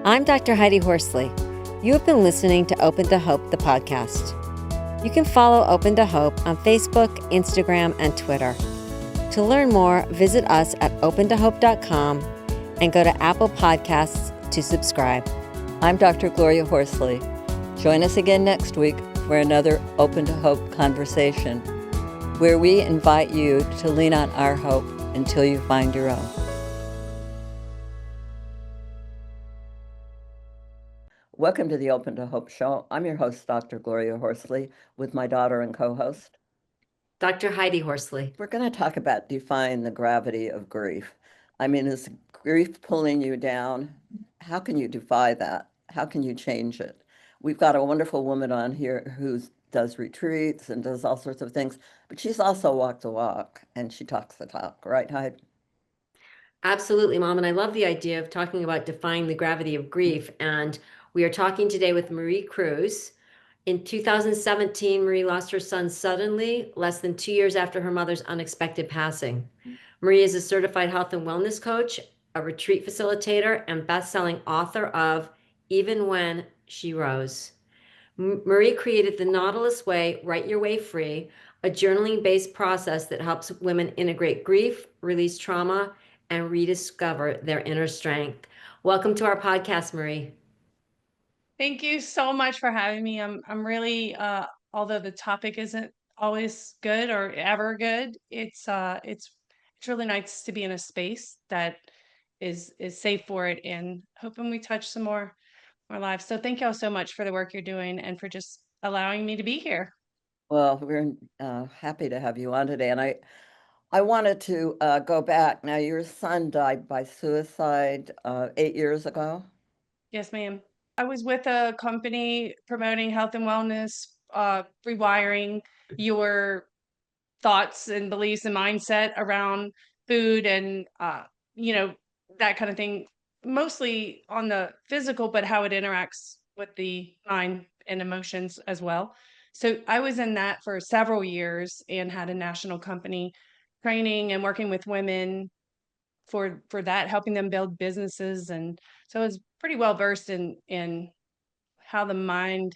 I'm Dr. Heidi Horsley. You have been listening to Open to Hope, the podcast. You can follow Open to Hope on Facebook, Instagram, and Twitter. To learn more, visit us at opentohope.com and go to Apple Podcasts to subscribe. I'm Dr. Gloria Horsley. Join us again next week for another Open to Hope conversation, where we invite you to lean on our hope until you find your own. Welcome to the Open to Hope show. I'm your host, Dr. Gloria Horsley, with my daughter and co-host, Dr. Heidi Horsley. We're going to talk about defying the gravity of grief. I mean, is grief pulling you down? How can you defy that? How can you change it? We've got a wonderful woman on here who does retreats and does all sorts of things, but she's also walked the walk and she talks the talk, right, Heidi? Absolutely, Mom. And I love the idea of talking about defying the gravity of grief. And we are talking today with Marie Cruz. In 2017, Marie lost her son suddenly, less than 2 years after her mother's unexpected passing. Marie is a certified health and wellness coach, a retreat facilitator, and best-selling author of Even When She Rose. Marie created the Nautilus Way, Write Your Way Free, a journaling-based process that helps women integrate grief, release trauma, and rediscover their inner strength. Welcome to our podcast, Marie. Thank you so much for having me. I'm really although the topic isn't always good or ever good, it's really nice to be in a space that is safe for it, and hoping we touch some more lives. So thank you all so much for the work you're doing and for just allowing me to be here. Well, we're happy to have you on today. And I wanted to go back. Now, your son died by suicide 8 years ago. Yes, ma'am. I was with a company promoting health and wellness, rewiring your thoughts and beliefs and mindset around food and that kind of thing, mostly on the physical, but how it interacts with the mind and emotions as well. So I was in that for several years and had a national company training and working with women for that, helping them build businesses. And so I was pretty well versed in how the mind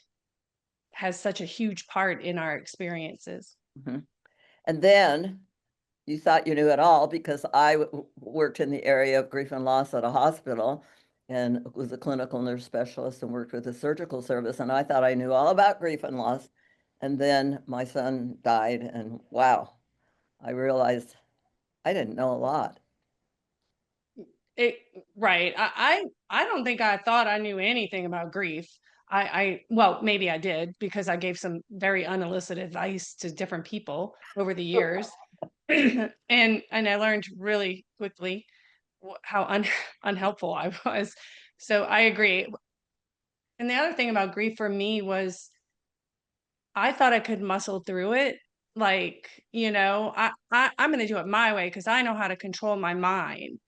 has such a huge part in our experiences. Mm-hmm. And then you thought you knew it all, because I worked in the area of grief and loss at a hospital and was a clinical nurse specialist and worked with the surgical service. And I thought I knew all about grief and loss. And then my son died, and wow, I realized I didn't know a lot. Right. I don't think I thought I knew anything about grief. Well, maybe I did, because I gave some very unsolicited advice to different people over the years. and I learned really quickly how unhelpful I was. So I agree. And the other thing about grief for me was I thought I could muscle through it. Like, I'm going to do it my way because I know how to control my mind.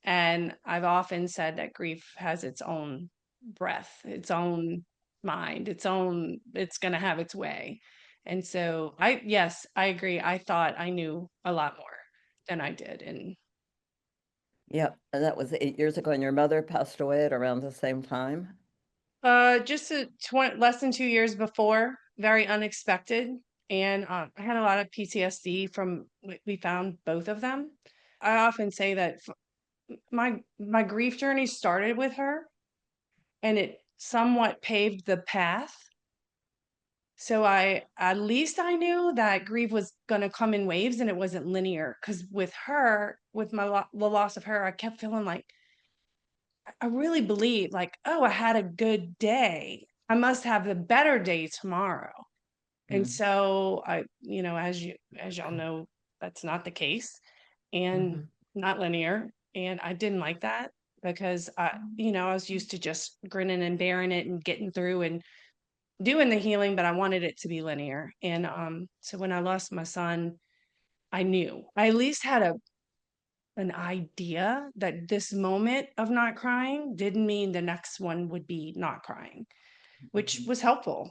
And I've often said that grief has its own breath, its own mind, it's going to have its way. And so yes, I agree. I thought I knew a lot more than I did. And Yeah, and that was 8 years ago, and your mother passed away at around the same time. just less than 2 years before, very unexpected. And I had a lot of PTSD from, we found both of them. I often say that my grief journey started with her, and it somewhat paved the path. So at least I knew that grief was going to come in waves and it wasn't linear. Because with her, with the loss of her, I kept feeling like I really believed, like, oh, I had a good day, I must have the better day tomorrow. And so as y'all know, that's not the case, and not linear. And I didn't like that, because I was used to just grinning and bearing it and getting through and doing the healing, but I wanted it to be linear. And so when I lost my son, I knew I at least had an idea that this moment of not crying didn't mean the next one would be not crying, which was helpful.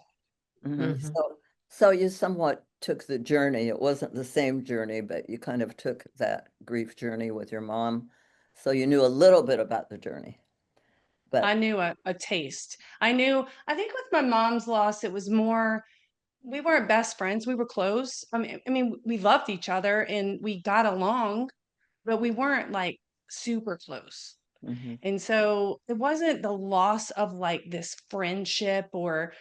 So you somewhat took the journey. It wasn't the same journey, but you kind of took that grief journey with your mom. So you knew a little bit about the journey. But I knew a taste. I think with my mom's loss, it was more, we weren't best friends. We were close. I mean, we loved each other and we got along, but we weren't like super close. mhm, And so it wasn't the loss of like this friendship or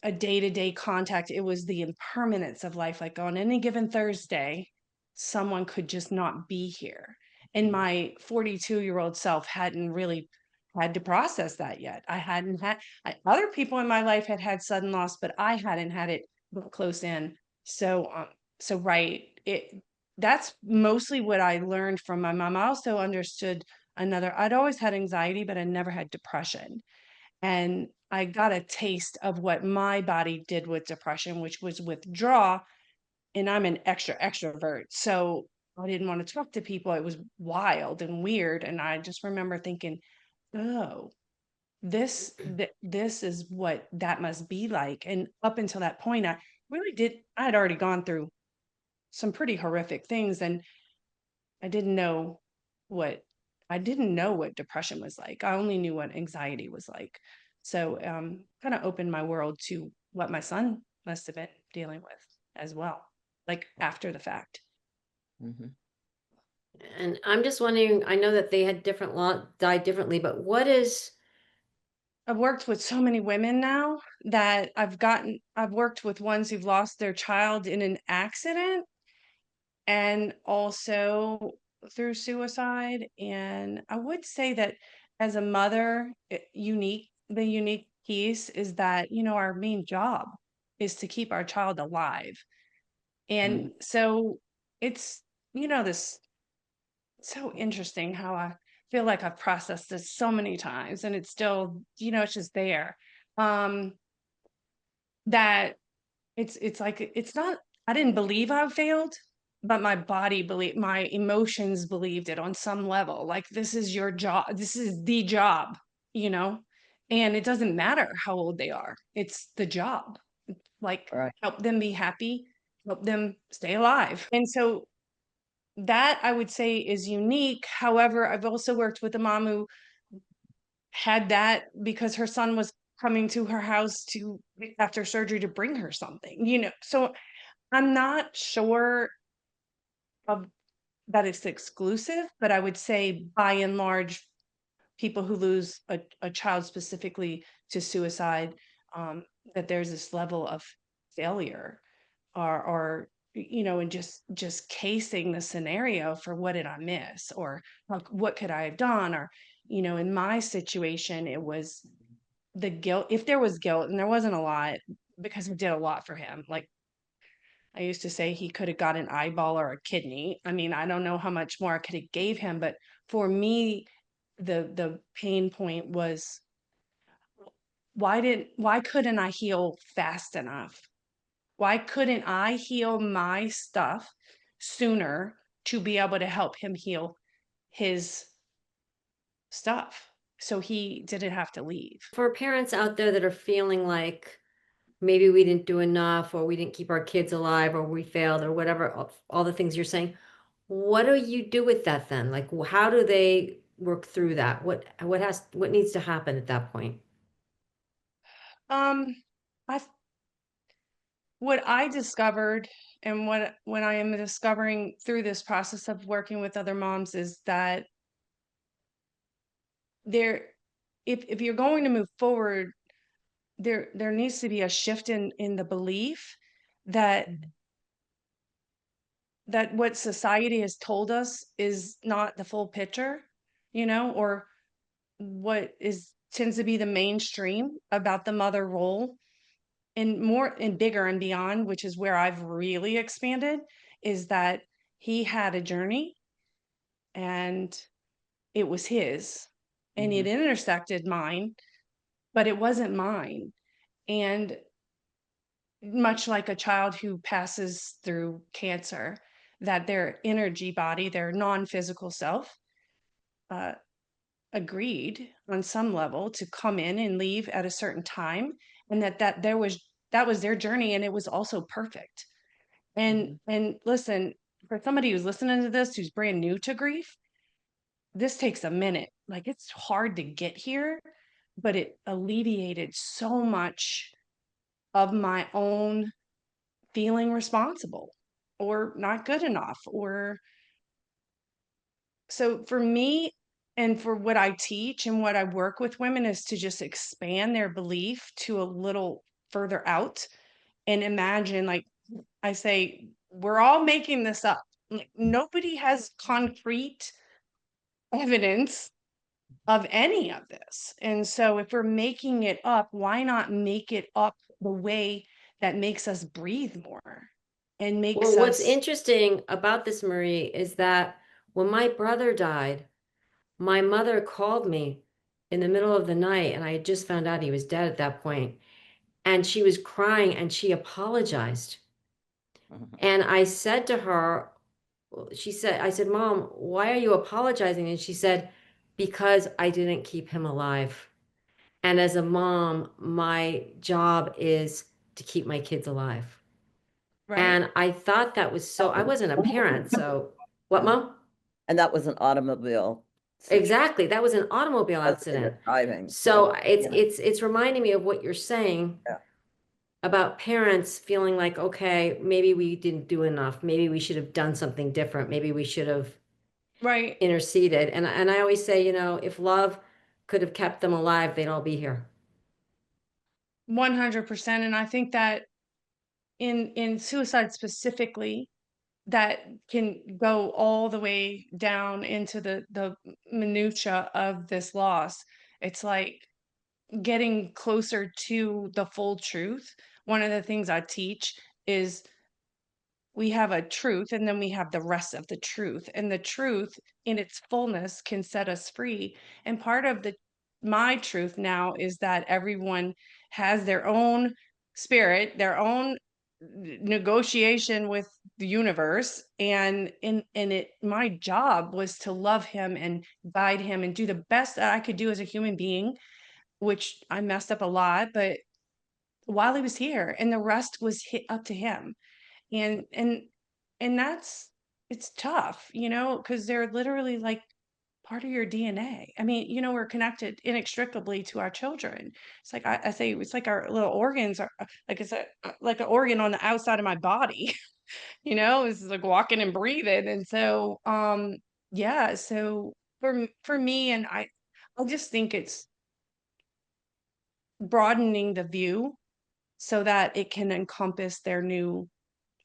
a day-to-day contact. It was the impermanence of life. Like on any given Thursday, someone could just not be here. And my 42-year-old self hadn't really had to process that yet. I hadn't had other people in my life had sudden loss, but I hadn't had it close in. So, so right, that's mostly what I learned from my mom. I also understood I'd always had anxiety, but I never had depression. And I got a taste of what my body did with depression, which was withdraw. And I'm an extrovert. So I didn't want to talk to people. It was wild and weird. And I just remember thinking, oh, this is what that must be like. And up until that point, I had already gone through some pretty horrific things. And I didn't know what I didn't know what depression was like. I only knew what anxiety was like. So kind of opened my world to what my son must have been dealing with as well, like after the fact. mhm. And I'm just wondering, I know that they had died differently, but what is, I've worked with so many women now that I've worked with ones who've lost their child in an accident and also through suicide. And I would say that as a mother, the unique piece is that, our main job is to keep our child alive. Mm. And so it's, this so interesting how I feel like I've processed this so many times and it's still, it's just there. Um, that it's like it's not I didn't believe I failed, but my body believed, my emotions believed it on some level. Like this is your job. This is the job, you know? And it doesn't matter how old they are. It's the job. Like Right. help them be happy, help them stay alive. And so that I would say is unique. However, I've also worked with a mom who had that because her son was coming to her house to after surgery to bring her something, So I'm not sure of that it's exclusive, but I would say by and large, people who lose a child specifically to suicide, um, that there's this level of failure or and just casing the scenario for what did I miss or what could I have done or in my situation it was the guilt. If there was guilt, and there wasn't a lot because I did a lot for him, like I used to say he could have got an eyeball or a kidney. I mean, I don't know how much more I could have gave him, but for me, the pain point was why couldn't I heal fast enough? Why couldn't I heal my stuff sooner to be able to help him heal his stuff so he didn't have to leave? for parents out there that are feeling like maybe we didn't do enough or we didn't keep our kids alive or we failed or whatever, all the things you're saying, what do you do with that then? Like, how do they work through that? What needs to happen at that point? Um, I what I discovered and what I am discovering through this process of working with other moms is that there if you're going to move forward, there needs to be a shift in the belief that what society has told us is not the full picture, or what is tends to be the mainstream about the mother role and more and bigger and beyond, which is where I've really expanded, is that he had a journey and it was his and it Mhm, intersected mine, but it wasn't mine. And much like a child who passes through cancer, that their energy body, their non-physical self, uh, agreed on some level to come in and leave at a certain time, and that was their journey, and it was also perfect. mhm, And listen, for somebody who's listening to this who's brand new to grief, this takes a minute like it's hard to get here, but it alleviated so much of my own feeling responsible or not good enough. Or so for me, and for what I teach and what I work with women, is to just expand their belief to a little further out and imagine, like I say, we're all making this up. Like, nobody has concrete evidence of any of this. And so if we're making it up, why not make it up the way that makes us breathe more and Well, makes what's us interesting about this, Marie, is that when my brother died, my mother called me in the middle of the night, and I had just found out he was dead at that point, and she was crying and she apologized. Mhm. And I said to her, I said, Mom, why are you apologizing? And she said, because I didn't keep him alive. And as a mom, my job is to keep my kids alive. right. And I thought that was so, I wasn't a parent. So, what, Mom? And that was an automobile situation. Exactly. That was an automobile Wasn't even accident. driving. So Yeah. it's reminding me of what you're saying Yeah. about parents feeling like, okay, maybe we didn't do enough. Maybe we should have done something different. Maybe we should have Right. interceded. And I always say, if love could have kept them alive, they'd all be here. 100%. And I think that in suicide specifically, that can go all the way down into the minutia of this loss. It's like getting closer to the full truth. One of the things I teach is we have a truth and then we have the rest of the truth, and the truth in its fullness can set us free. And part of the my truth now is that everyone has their own spirit, their own negotiation with the universe, and in it my job was to love him and guide him and do the best that I could do as a human being, which I messed up a lot, but while he was here, and the rest was up to him. And that's it's tough, because they're literally like part of your DNA. I mean, we're connected inextricably to our children. It's like I say, it's like our little organs are like it's like an organ on the outside of my body. It's like walking and breathing. And so, yeah. So for me, and I just think it's broadening the view so that it can encompass their new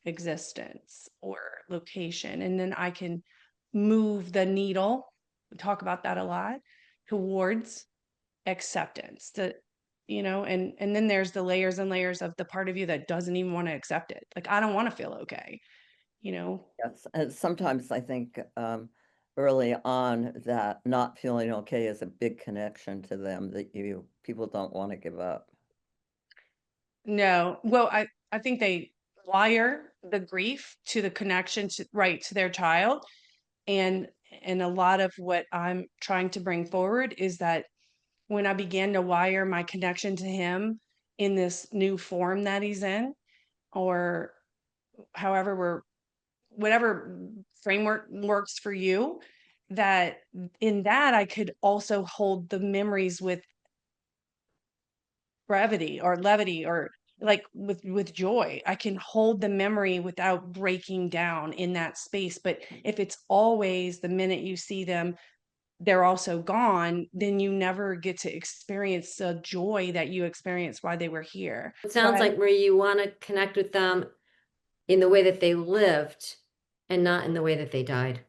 existence or location. And then I can move the needle, we talk about that a lot, towards acceptance. And then there's the layers and layers of the part of you that doesn't even want to accept it. Like, I don't want to feel okay, you know? Yes, and sometimes I think early on that not feeling okay is a big connection to them that people don't want to give up. No. Well, I think they wire the grief to the connection to their child. And a lot of what I'm trying to bring forward is that when I began to wire my connection to him in this new form that he's in, or however whatever framework works for you, that in that I could also hold the memories with brevity or levity, or like with joy. I can hold the memory without breaking down in that space. But if it's always the minute you see them they're also gone, then you never get to experience the joy that you experienced while they were here. It So sounds like, Marie, you want to connect with them in the way that they lived and not in the way that they died.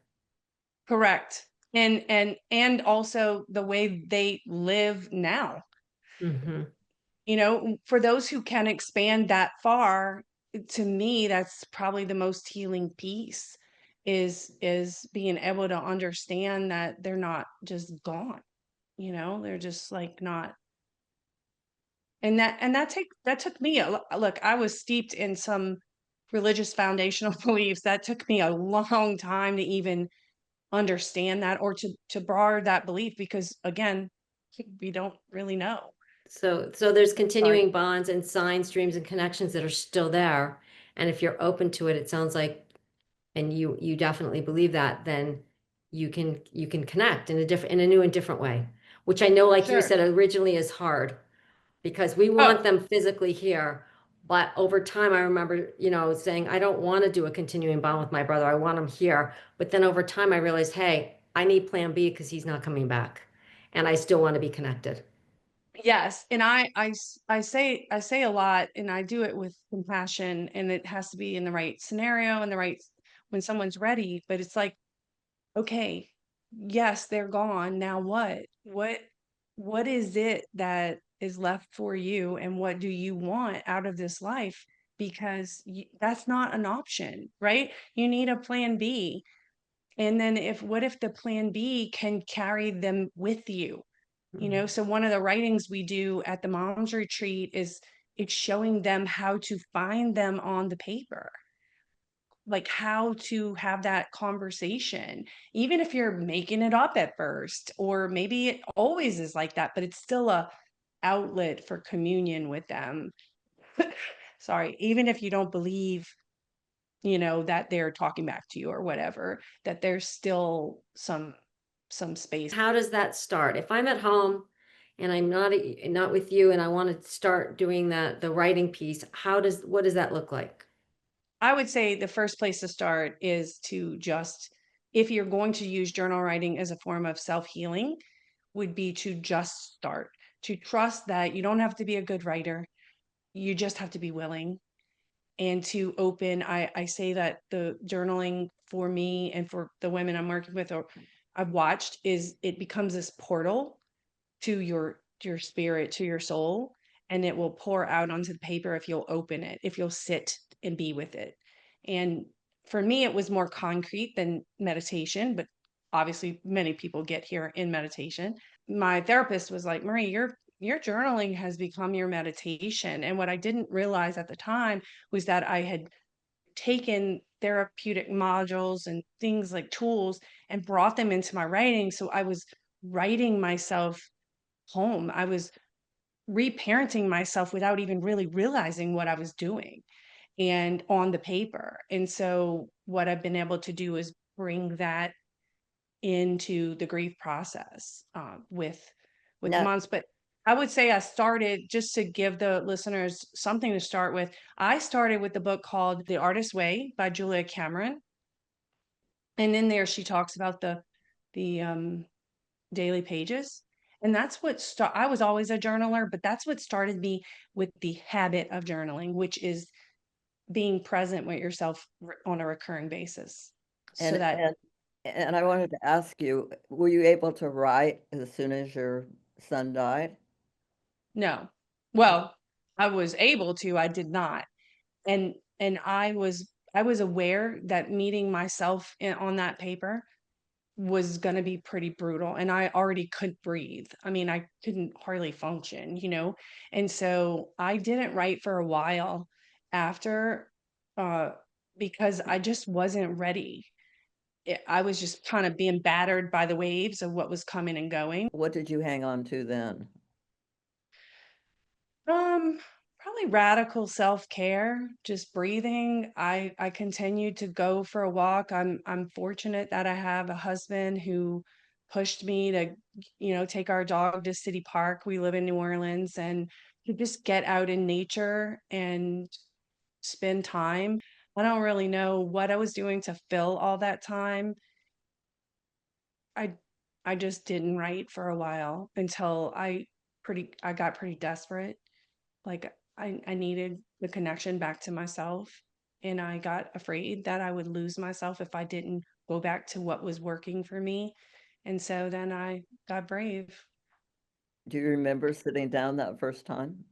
correct. And also the way they live now. Hmm. For those who can expand that far, to me, that's probably the most healing piece, is being able to understand that they're not just gone. They're just like not. And that took me look, I was steeped in some religious foundational beliefs that took me a long time to even understand that, or to broader that belief, because again, we don't really know. So there's Sorry. continuing bonds and signs, dreams, and connections that are still there. And if you're open to it, it sounds like, and you definitely believe that, then you can connect in a new and different way, which I know, like you Sure. said, originally is hard because we Oh, want them physically here. But over time, I remember, saying, I don't want to do a continuing bond with my brother. I want him here. But then over time, I realized, hey, I need plan B because he's not coming back. And I still want to be connected. yes. And I say a lot, and I do it with compassion, and it has to be in the right scenario and the right when someone's ready. But it's like, okay, yes, they're gone. Now what? What is it that is left for you, and what do you want out of this life? Because that's not an option, right? You need a plan B. And then what if the plan B can carry them with you? So one of the writings we do at the mom's retreat is it's showing them how to find them on the paper, like how to have that conversation, even if you're making it up at first, or maybe it always is like that, but it's still a outlet for communion with them. Sorry, even if you don't believe, that they're talking back to you or whatever, that there's still some space. How does that start? If I'm at home and I'm not with you and I want to start doing the writing piece, what does that look like? I would say the first place to start is to just, if you're going to use journal writing as a form of self-healing, would be to just start, to trust that you don't have to be a good writer. You just have to be willing, and to open. I say that the journaling for me and for the women I'm working with or I've watched is it becomes this portal to your spirit, to your soul, and it will pour out onto the paper if you'll open it, if you'll sit and be with it. And for me, it was more concrete than meditation, but obviously many people get here in meditation. My therapist was like, Marie, your journaling has become your meditation. And what I didn't realize at the time was that I had taken therapeutic modules and things like tools and brought them into my writing. So I was writing myself home. I was reparenting myself without even really realizing what I was doing and on the paper. And so what I've been able to do is bring that into the grief process with the Now, moms. But I would say I started, just to give the listeners something to start with. I started with the book called The Artist's Way by Julia Cameron. And in there she talks about the daily pages. And that's I was always a journaler, but that's what started me with the habit of journaling, which is being present with yourself on a recurring basis. So and that and and I wanted to ask you, were you able to write as soon as your son died? no, well, I was able to, I did not. And I was aware that meeting myself on that paper was going to be pretty brutal, and I already couldn't breathe. I mean, I couldn't hardly function. And so I didn't write for a while after, uh because I just wasn't ready. I was just kind of being battered by the waves of what was coming and going. What did you hang on to then? Um, Probably radical self-care, just breathing. I continued to go for a walk. I'm fortunate that I have a husband who pushed me to, take our dog to City Park. We live in New Orleans, and to just get out in nature and spend time. I don't really know what I was doing to fill all that time. I I just didn't write for a while until I got pretty desperate. Like, I needed the connection back to myself, and I got afraid that I would lose myself if I didn't go back to what was working for me. And so then I got brave. Do you remember sitting down that first time?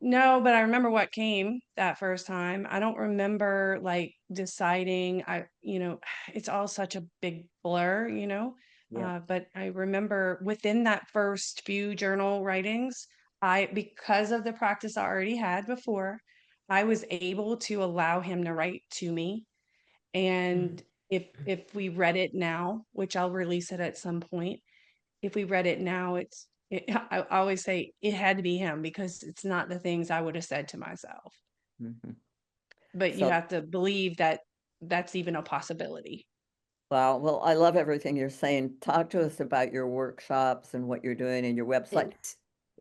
No, but I remember what came that first time. I don't remember like deciding. It's all such a big blur. Yeah. But I remember within that first few journal writings, because of the practice I already had before, I was able to allow him to write to me. Mhm. And if we read it now, which I'll release it at some point, if we read it now, I always say it had to be him because it's not the things I would have said to myself. Mhm. But you So, have to believe that that's even a possibility. Wow. Well, I love everything you're saying. Talk to us about your workshops and what you're doing and your website, And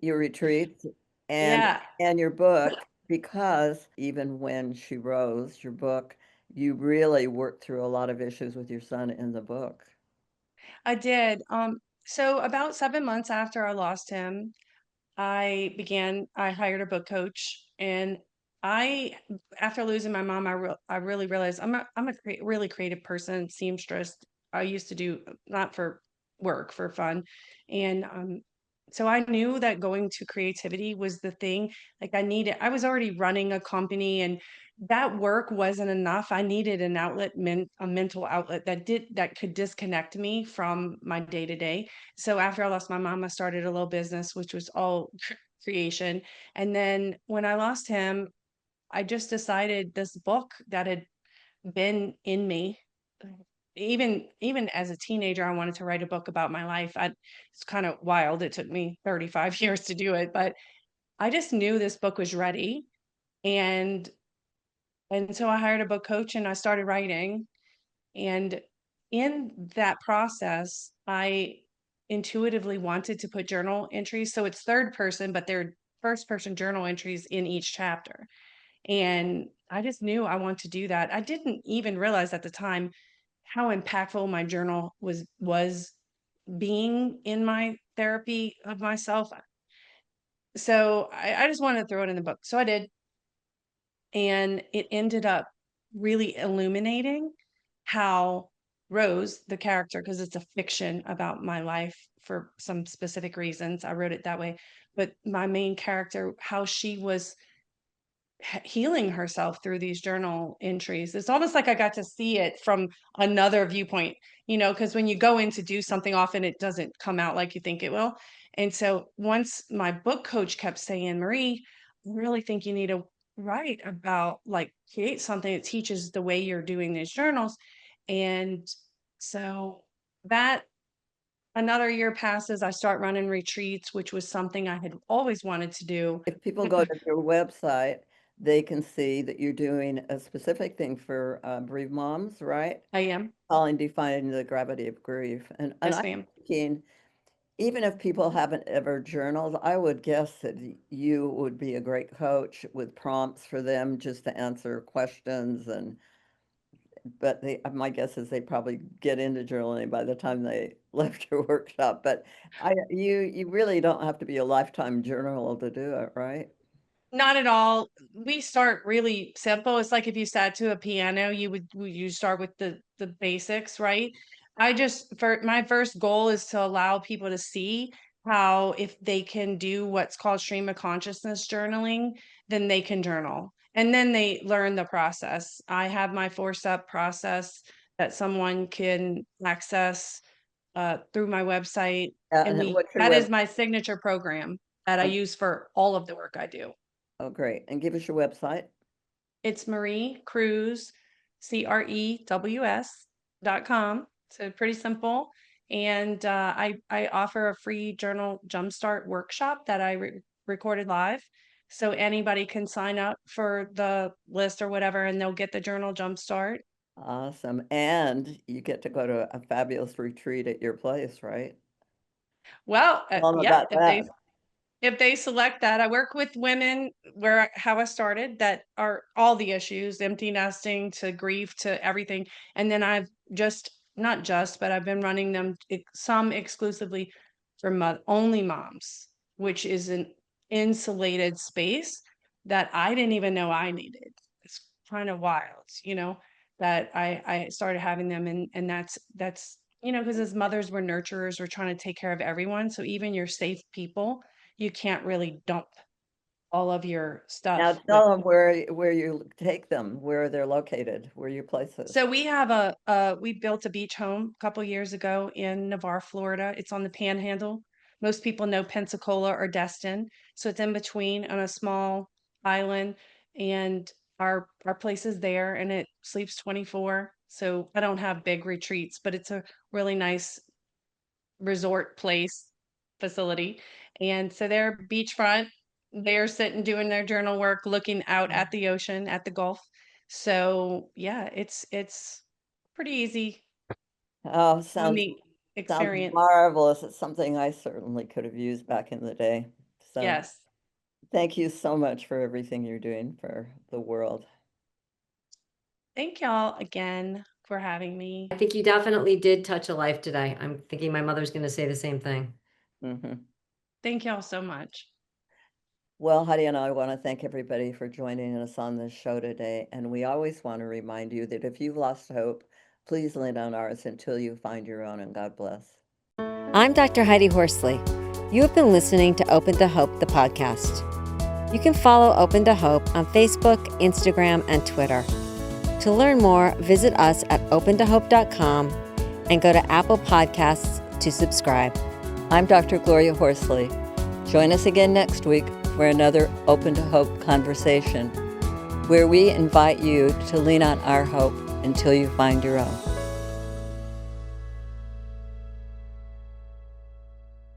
your retreats, and Yeah, your book, because even when she rose, your book, you really worked through a lot of issues with your son in the book. I did. So about 7 months after I lost him, I hired a book coach, and I, after losing my mom, I really realized I'm a really creative person, seamstress. I used to do not for work, for fun. And so I knew that going to creativity was the thing. Like I was already running a company, and that work wasn't enough. I needed an outlet, a mental outlet that could disconnect me from my day to day. So after I lost my mom, I started a little business, which was all creation. And then when I lost him, I just decided this book that had been in me. Even as a teenager, I wanted to write a book about my life. It's kind of wild. It took me 35 years to do it, but I just knew this book was ready. And so I hired a book coach and I started writing. And in that process, I intuitively wanted to put journal entries. So it's third person, but they're first person journal entries in each chapter. And I just knew I want to do that. I didn't even realize at the time how impactful my journal was being in my therapy of myself. So I just wanted to throw it in the book. So I did. And it ended up really illuminating how Rose, the character, because it's a fiction about my life for some specific reasons, I wrote it that way. But my main character, how she was healing herself through these journal entries. It's almost like I got to see it from another viewpoint, because when you go in to do something, often it doesn't come out like you think it will. And so once my book coach kept saying, Marie, I really think you need to write about, like, create something that teaches the way you're doing these journals. And so that another year passes, I start running retreats, which was something I had always wanted to do. If people go to your website, they can see that you're doing a specific thing for bereaved moms, right? I am. Calling defining the gravity of grief. And Yes, I'm ma'am. thinking, even if people haven't ever journaled, I would guess that you would be a great coach with prompts for them just to answer questions. And but my guess is they probably get into journaling by the time they left your workshop. But you really don't have to be a lifetime journaler to do it, right? Not at all. We start really simple. It's like if you sat to a piano, you start with the basics, right? I just for my first goal is to allow people to see how if they can do what's called stream of consciousness journaling, then they can journal. And then they learn the process. I have my 4-step process that someone can access through my website. And And what's your that web? is my signature program that I Oh, use for all of the work I do. oh, great. And give us your website. It's Marie Crews, CREWS.com. So pretty simple. And I offer a free journal jumpstart workshop that I recorded live. So anybody can sign up for the list or whatever, and they'll get the journal jumpstart. Awesome. And you get to go to a fabulous retreat at your place, right? Well, Tell them yeah, about that. if they select that, I work with women how I started that are all the issues, empty nesting to grief to everything. And then I've just not just, but I've been running them some exclusively for only moms, which is an insulated space that I didn't even know I needed. It's kind of wild, that I started having them, and that's because as mothers, we're nurturers, we're trying to take care of everyone. So even your safe people, you can't really dump all of your Now stuff with. tell them where you take them, where they're located, where your place is. So we have we built a beach home a couple years ago in Navarre, Florida. It's on the Panhandle. Most people know Pensacola or Destin, so it's in between on a small island, and our place is there, and it sleeps 24. So I don't have big retreats, but it's a really nice resort place facility. And so they're beachfront. They're sitting doing their journal work, looking out at the ocean, at the Gulf. So yeah, it's pretty easy Oh, on sounds the sounds experience. marvelous. It's something I certainly could have used back in the day. So Yes. thank you so much for everything you're doing for the world. Thank y'all again for having me. I think you definitely did touch a life today. I'm thinking my mother's going to say the same thing. Mhm. Thank y'all so much. Well, Heidi and I want to thank everybody for joining us on this show today. And we always want to remind you that if you've lost hope, please lean on ours until you find your own, and God bless. I'm Dr. Heidi Horsley. You have been listening to Open to Hope, the podcast. You can follow Open to Hope on Facebook, Instagram, and Twitter. To learn more, visit us at opentohope.com and go to Apple Podcasts to subscribe. I'm Dr. Gloria Horsley. Join us again next week for another Open to Hope conversation, where we invite you to lean on our hope until you find your own.